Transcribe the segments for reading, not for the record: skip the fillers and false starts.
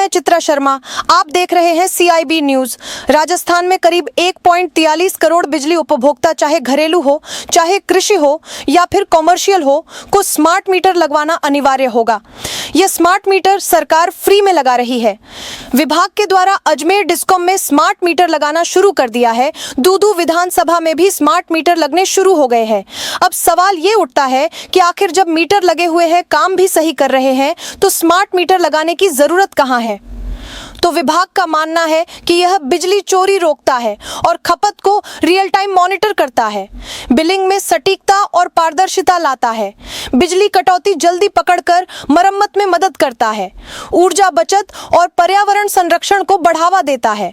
मैं चित्रा शर्मा। आप देख रहे हैं CIB न्यूज। राजस्थान में करीब 1.43 करोड़ बिजली उपभोक्ता, चाहे घरेलू हो, चाहे कृषि हो या फिर कॉमर्शियल हो, को स्मार्ट मीटर लगवाना अनिवार्य होगा। यह स्मार्ट मीटर सरकार फ्री में लगा रही है। विभाग के द्वारा अजमेर डिस्कॉम में स्मार्ट मीटर लगाना शुरू कर दिया है। दूदू विधानसभा में भी स्मार्ट मीटर लगने शुरू हो गए हैं। अब सवाल ये उठता है कि आखिर जब मीटर लगे हुए हैं, काम भी सही कर रहे हैं, तो स्मार्ट मीटर लगाने की जरूरत कहां है? तो विभाग का मानना है कि यह बिजली चोरी रोकता है और खपत को रियल टाइम मॉनिटर करता है, बिलिंग में सटीकता और पारदर्शिता लाता है, बिजली कटौती जल्दी पकड़कर मरम्मत में मदद करता है, ऊर्जा बचत और पर्यावरण संरक्षण को बढ़ावा देता है।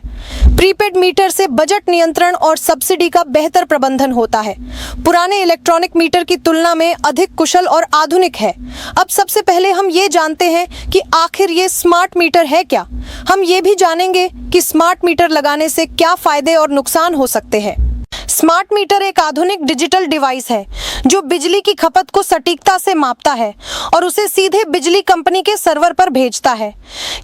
प्रीपेड मीटर से बजट नियंत्रण और सब्सिडी का बेहतर प्रबंधन होता है। पुराने इलेक्ट्रॉनिक मीटर की तुलना में अधिक कुशल और आधुनिक है। अब सबसे पहले हम ये जानते हैं कि आखिर ये स्मार्ट मीटर है क्या। हम ये भी जानेंगे कि स्मार्ट मीटर लगाने से क्या फायदे और नुकसान हो सकते हैं। स्मार्ट मीटर एक आधुनिक डिजिटल डिवाइस है जो बिजली की खपत को सटीकता से मापता है और उसे सीधे बिजली कंपनी के सर्वर पर भेजता है।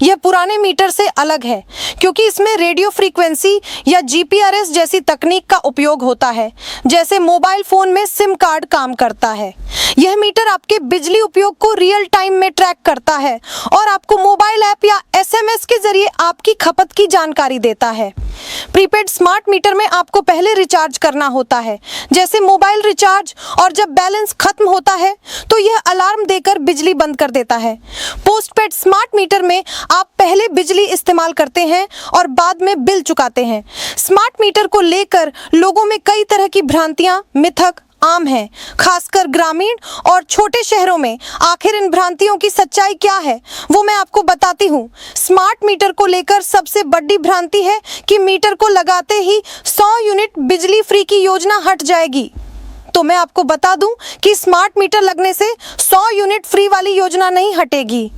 यह पुराने मीटर से अलग है क्योंकि इसमें रेडियो फ्रीक्वेंसी या GPRS जैसी तकनीक का उपयोग होता है, जैसे मोबाइल फोन में सिम कार्ड काम करता है। यह मीटर आपके बिजली उपयोग को रियल टाइम में ट्रैक करता है और आपको मोबाइल ऐप या SMS के जरिए आपकी खपत की जानकारी देता है। प्रीपेड स्मार्ट मीटर में आपको पहले रिचार्ज करना होता है, जैसे मोबाइल रिचार्ज, और जब बैलेंस खत्म होता है तो यह अलार्म देकर बिजली बंद कर देता है। पोस्टपेड स्मार्ट मीटर में आप पहले बिजली इस्तेमाल करते हैं और बाद में बिल चुकाते हैं। स्मार्ट मीटर को लेकर लोगों में कई तरह की भ्रांतियां, मिथक आम है, खासकर ग्रामीण और छोटे शहरों में। आखिर इन भ्रांतियों की सच्चाई क्या है, वो मैं आपको बताती हूँ। स्मार्ट मीटर को लेकर सबसे बड़ी भ्रांति है कि मीटर को लगाते ही 100 यूनिट बिजली फ्री की योजना हट जाएगी। तो मैं आपको बता दूं कि स्मार्ट मीटर लगने से 100 यूनिट फ्री वाली योजना नहीं हटेगी।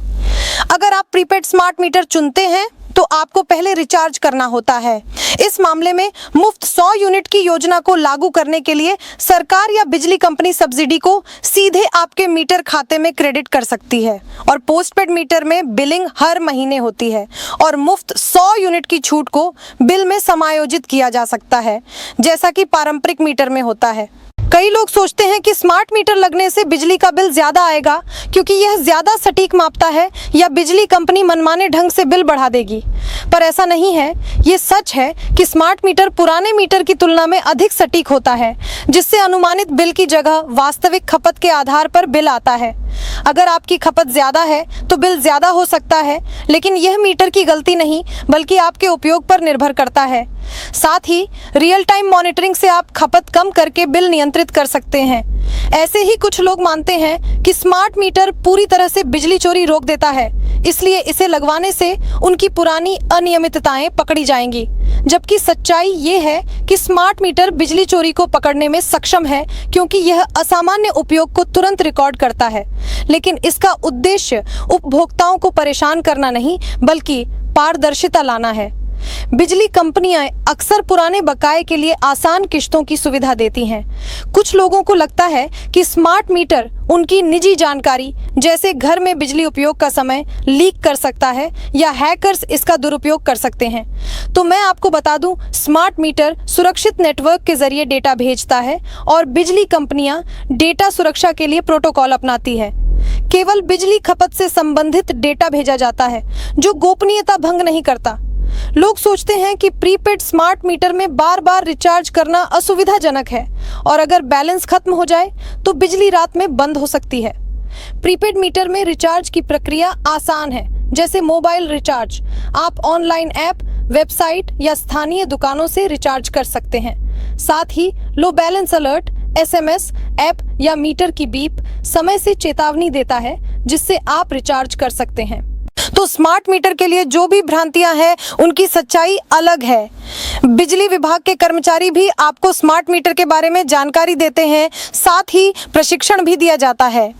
अगर आप प्रीपेड स्मार्ट मीटर चुनते हैं तो आपको पहले रिचार्ज करना होता है। इस मामले में मुफ्त 100 यूनिट की योजना को लागू करने के लिए सरकार या बिजली कंपनी सब्सिडी को सीधे आपके मीटर खाते में क्रेडिट कर सकती है और पोस्टपेड मीटर में बिलिंग हर महीने होती है और मुफ्त 100 यूनिट की छूट को बिल में समायोजित किया जा सकता है, जैसा कि पारंपरिक मीटर में होता है। कई लोग सोचते हैं कि स्मार्ट मीटर लगने से बिजली का बिल ज्यादा आएगा क्योंकि यह ज्यादा सटीक मापता है या बिजली कंपनी मनमाने ढंग से बिल बढ़ा देगी, पर ऐसा नहीं है। ये सच है कि स्मार्ट मीटर पुराने मीटर की तुलना में अधिक सटीक होता है, जिससे अनुमानित बिल की जगह वास्तविक खपत के आधार पर बिल आता है। अगर आपकी खपत ज्यादा है तो बिल ज्यादा हो सकता है, लेकिन यह मीटर की गलती नहीं बल्कि आपके उपयोग पर निर्भर करता है। साथ ही रियल टाइम मॉनिटरिंग से आप खपत कम करके बिल नियंत्रित कर सकते हैं। ऐसे ही कुछ लोग मानते हैं कि स्मार्ट मीटर पूरी तरह से बिजली चोरी रोक देता है, इसलिए इसे लगवाने से उनकी पुरानी अनियमितताएं पकड़ी जाएंगी, जबकि सच्चाई ये है कि स्मार्ट मीटर बिजली चोरी को पकड़ने में सक्षम है क्योंकि यह असामान्य उपयोग को तुरंत रिकॉर्ड करता है। लेकिन इसका उद्देश्य उपभोक्ताओं को परेशान करना नहीं बल्कि पारदर्शिता लाना है। बिजली कंपनियां अक्सर पुराने बकाये के लिए आसान किश्तों की सुविधा देती हैं। कुछ लोगों को लगता है कि स्मार्ट मीटर उनकी निजी जानकारी, जैसे घर में बिजली उपयोग का समय, लीक कर सकता है या हैकर्स इसका दुरुपयोग कर सकते हैं। तो मैं आपको बता दूं, स्मार्ट मीटर सुरक्षित नेटवर्क के जरिए डेटा भेजता है और बिजली कंपनियां डेटा सुरक्षा के लिए प्रोटोकॉल अपनाती है। केवल बिजली खपत से संबंधित डेटा भेजा जाता है जो गोपनीयता भंग नहीं करता। लोग सोचते हैं कि प्रीपेड स्मार्ट मीटर में बार बार रिचार्ज करना असुविधाजनक है और अगर बैलेंस खत्म हो जाए तो बिजली रात में बंद हो सकती है। प्रीपेड मीटर में रिचार्ज की प्रक्रिया आसान है, जैसे मोबाइल रिचार्ज। आप ऑनलाइन ऐप, वेबसाइट या स्थानीय दुकानों से रिचार्ज कर सकते हैं। साथ ही लो बैलेंस अलर्ट, SMS, ऐप या मीटर की बीप समय से चेतावनी देता है, जिससे आप रिचार्ज कर सकते हैं। तो स्मार्ट मीटर के लिए जो भी भ्रांतियां हैं उनकी सच्चाई अलग है। बिजली विभाग के कर्मचारी भी आपको स्मार्ट मीटर के बारे में जानकारी देते हैं, साथ ही प्रशिक्षण भी दिया जाता है।